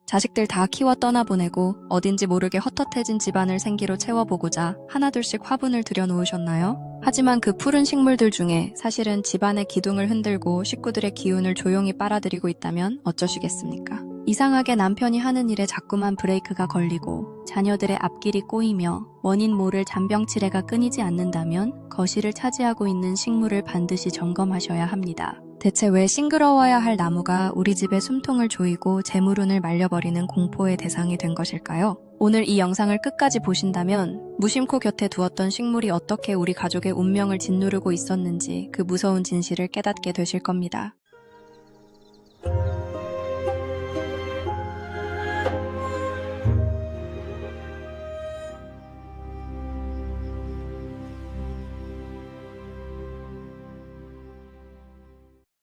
자식들 다 키워 떠나보내고 어딘지 모르게 헛헛해진 집안을 생기로 채워보고자 하나둘씩 화분을 들여놓으셨나요? 하지만 그 푸른 식물들 중에 사실은 집안의 기둥을 흔들고 식구들의 기운을 조용히 빨아들이고 있다면 어쩌시겠습니까? 이상하게 남편이 하는 일에 자꾸만 브레이크가 걸리고 자녀들의 앞길이 꼬이며 원인 모를 잔병치레가 끊이지 않는다면 거실을 차지하고 있는 식물을 반드시 점검하셔야 합니다. 대체 왜 싱그러워야 할 나무가 우리 집의 숨통을 조이고 재물운을 말려버리는 공포의 대상이 된 것일까요? 오늘 이 영상을 끝까지 보신다면 무심코 곁에 두었던 식물이 어떻게 우리 가족의 운명을 짓누르고 있었는지 그 무서운 진실을 깨닫게 되실 겁니다.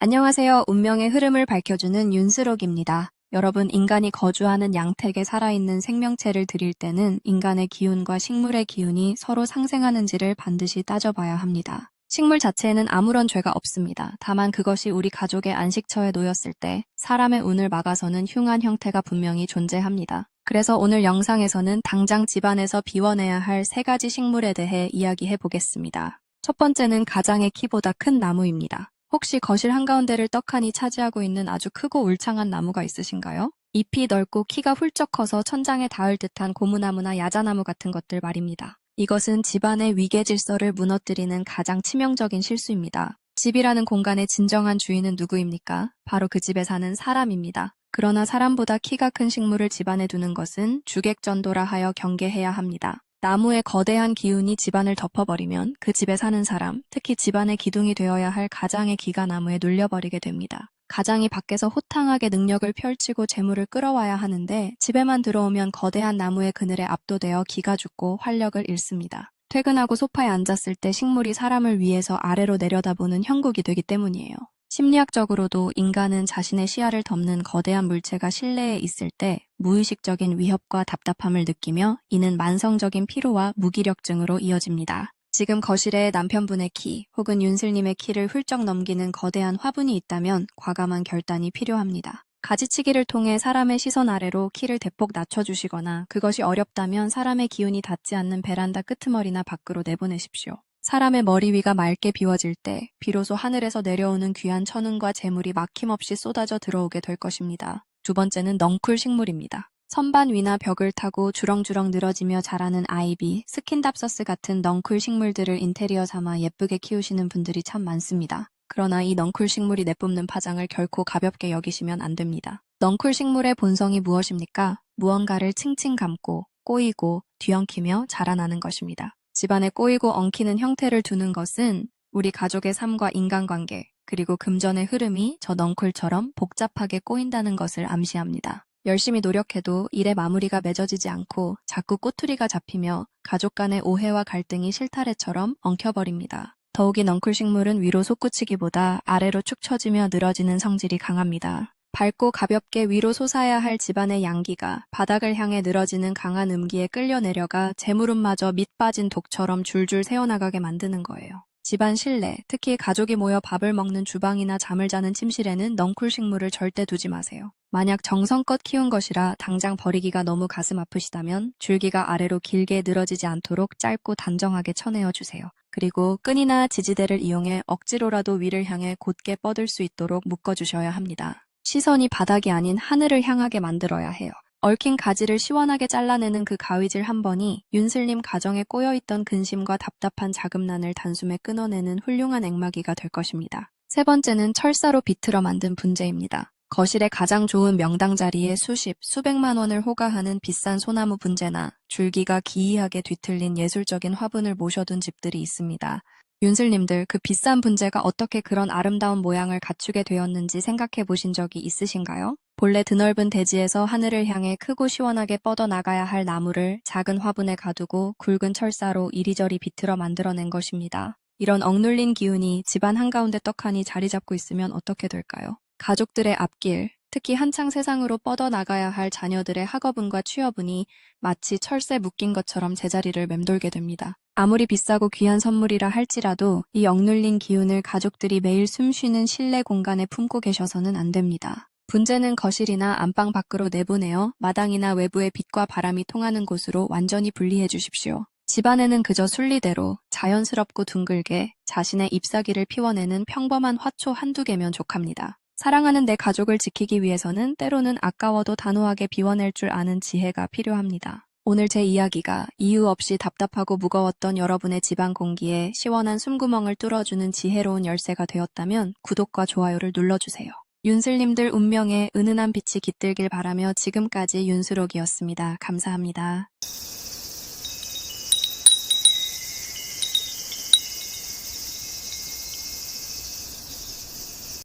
안녕하세요. 운명의 흐름을 밝혀주는 윤스록입니다. 여러분, 인간이 거주하는 양택에 살아있는 생명체를 드릴 때는 인간의 기운과 식물의 기운이 서로 상생하는지를 반드시 따져봐야 합니다. 식물 자체에는 아무런 죄가 없습니다. 다만 그것이 우리 가족의 안식처에 놓였을 때 사람의 운을 막아서는 흉한 형태가 분명히 존재합니다. 그래서 오늘 영상에서는 당장 집안에서 비워내야 할 3가지 식물에 대해 이야기해 보겠습니다. 첫 번째는 가장의 키보다 큰 나무입니다. 혹시 거실 한가운데를 떡하니 차지하고 있는 아주 크고 울창한 나무가 있으신가요? 잎이 넓고 키가 훌쩍 커서 천장에 닿을 듯한 고무나무나 야자나무 같은 것들 말입니다. 이것은 집안의 위계 질서를 무너뜨리는 가장 치명적인 실수입니다. 집이라는 공간의 진정한 주인은 누구입니까? 바로 그 집에 사는 사람입니다. 그러나 사람보다 키가 큰 식물을 집안에 두는 것은 주객전도라 하여 경계해야 합니다. 나무의 거대한 기운이 집안을 덮어버리면 그 집에 사는 사람, 특히 집안의 기둥이 되어야 할 가장의 기가 나무에 눌려버리게 됩니다. 가장이 밖에서 호탕하게 능력을 펼치고 재물을 끌어와야 하는데 집에만 들어오면 거대한 나무의 그늘에 압도되어 기가 죽고 활력을 잃습니다. 퇴근하고 소파에 앉았을 때 식물이 사람을 위에서 아래로 내려다보는 형국이 되기 때문이에요. 심리학적으로도 인간은 자신의 시야를 덮는 거대한 물체가 실내에 있을 때 무의식적인 위협과 답답함을 느끼며 이는 만성적인 피로와 무기력증으로 이어집니다. 지금 거실에 남편분의 키 혹은 윤슬님의 키를 훌쩍 넘기는 거대한 화분이 있다면 과감한 결단이 필요합니다. 가지치기를 통해 사람의 시선 아래로 키를 대폭 낮춰주시거나 그것이 어렵다면 사람의 기운이 닿지 않는 베란다 끄트머리나 밖으로 내보내십시오. 사람의 머리 위가 맑게 비워질 때 비로소 하늘에서 내려오는 귀한 천운과 재물이 막힘없이 쏟아져 들어오게 될 것입니다. 두 번째는 넝쿨 식물입니다. 선반 위나 벽을 타고 주렁주렁 늘어지며 자라는 아이비, 스킨답서스 같은 넝쿨 식물들을 인테리어 삼아 예쁘게 키우시는 분들이 참 많습니다. 그러나 이 넝쿨 식물이 내뿜는 파장을 결코 가볍게 여기시면 안 됩니다. 넝쿨 식물의 본성이 무엇입니까? 무언가를 칭칭 감고 꼬이고 뒤엉키며 자라나는 것입니다. 집안에 꼬이고 엉키는 형태를 두는 것은 우리 가족의 삶과 인간관계, 그리고 금전의 흐름이 저 넝쿨처럼 복잡하게 꼬인다는 것을 암시합니다. 열심히 노력해도 일의 마무리가 맺어지지 않고 자꾸 꼬투리가 잡히며 가족 간의 오해와 갈등이 실타래처럼 엉켜버립니다. 더욱이 넝쿨 식물은 위로 솟구치기보다 아래로 축 처지며 늘어지는 성질이 강합니다. 밝고 가볍게 위로 솟아야 할 집안의 양기가 바닥을 향해 늘어지는 강한 음기에 끌려 내려가 재물운마저 밑 빠진 독처럼 줄줄 새어나가게 만드는 거예요. 집안 실내, 특히 가족이 모여 밥을 먹는 주방이나 잠을 자는 침실에는 넝쿨 식물을 절대 두지 마세요. 만약 정성껏 키운 것이라 당장 버리기가 너무 가슴 아프시다면 줄기가 아래로 길게 늘어지지 않도록 짧고 단정하게 쳐내어 주세요. 그리고 끈이나 지지대를 이용해 억지로라도 위를 향해 곧게 뻗을 수 있도록 묶어주셔야 합니다. 시선이 바닥이 아닌 하늘을 향하게 만들어야 해요. 얽힌 가지를 시원하게 잘라내는 그 가위질 한 번이 윤슬님 가정에 꼬여있던 근심과 답답한 자금난을 단숨에 끊어내는 훌륭한 액마기가 될 것입니다. 세 번째는 철사로 비틀어 만든 분재입니다. 거실에 가장 좋은 명당 자리에 수십, 수백만 원을 호가하는 비싼 소나무 분재나 줄기가 기이하게 뒤틀린 예술적인 화분을 모셔둔 집들이 있습니다. 윤슬님들, 그 비싼 분재가 어떻게 그런 아름다운 모양을 갖추게 되었는지 생각해 보신 적이 있으신가요? 본래 드넓은 대지에서 하늘을 향해 크고 시원하게 뻗어나가야 할 나무를 작은 화분에 가두고 굵은 철사로 이리저리 비틀어 만들어낸 것입니다. 이런 억눌린 기운이 집안 한가운데 떡하니 자리 잡고 있으면 어떻게 될까요? 가족들의 앞길, 특히 한창 세상으로 뻗어나가야 할 자녀들의 학업운과 취업운이 마치 철새 묶인 것처럼 제자리를 맴돌게 됩니다. 아무리 비싸고 귀한 선물이라 할지라도 이 억눌린 기운을 가족들이 매일 숨쉬는 실내 공간에 품고 계셔서는 안 됩니다. 분재는 거실이나 안방 밖으로 내보내어 마당이나 외부의 빛과 바람이 통하는 곳으로 완전히 분리해 주십시오. 집안에는 그저 순리대로 자연스럽고 둥글게 자신의 잎사귀를 피워내는 평범한 화초 한두 개면 족합니다. 사랑하는 내 가족을 지키기 위해서는 때로는 아까워도 단호하게 비워낼 줄 아는 지혜가 필요합니다. 오늘 제 이야기가 이유 없이 답답하고 무거웠던 여러분의 집안 공기에 시원한 숨구멍을 뚫어주는 지혜로운 열쇠가 되었다면 구독과 좋아요를 눌러주세요. 윤슬님들 운명에 은은한 빛이 깃들길 바라며 지금까지 윤수록이었습니다. 감사합니다.